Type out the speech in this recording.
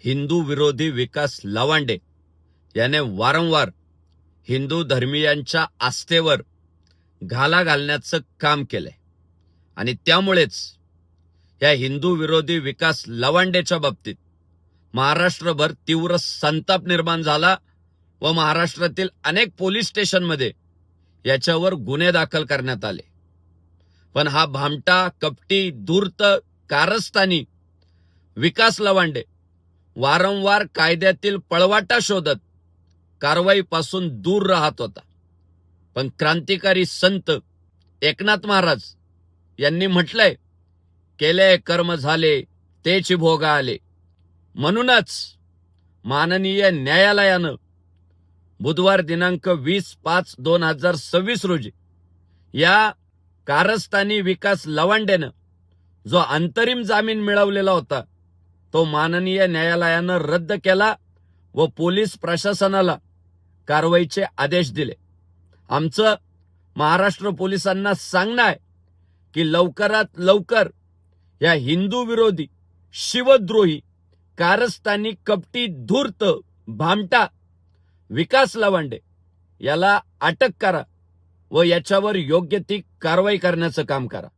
हिंदू विरोधी विकास लवांडे याने वारंवार हिंदू धर्मीयांच्या आस्थेवर घाला घालण्याचं काम केलंय आणि त्यामुळेच या हिंदू विरोधी विकास लवांडेच्या बाबतीत महाराष्ट्रभर तीव्र संताप निर्माण झाला व महाराष्ट्रातील अनेक पोलीस स्टेशनमध्ये याच्यावर गुन्हे दाखल करण्यात आले। पण हा भामटा, कपटी, धूर्त, कारस्थानी विकास लवांडे वारंवार कायद्यातील पळवाटा शोधत कारवाईपासून दूर राहत होता। पण क्रांतिकारी संत एकनाथ महाराज यांनी म्हटलंय, केले कर्म झाले तेच भोगा आले। म्हणूनच माननीय न्यायालयानं बुधवार दिनांक 20/5/2026 रोजी या कारस्थानी विकास लवांडेनं जो अंतरिम जामीन मिळवलेला होता तो माननीय न्यायालयानं रद्द केला व पोलीस प्रशासनाला कारवाईचे आदेश दिले। आमचं महाराष्ट्र पोलिसांना सांगणं आहे की लवकरात लवकर या हिंदू विरोधी, शिवद्रोही, कारस्थानी, कपटी, धूर्त, भामटा विकास लवांडे याला अटक करा व याच्यावर योग्य ती कारवाई करण्याचं काम करा।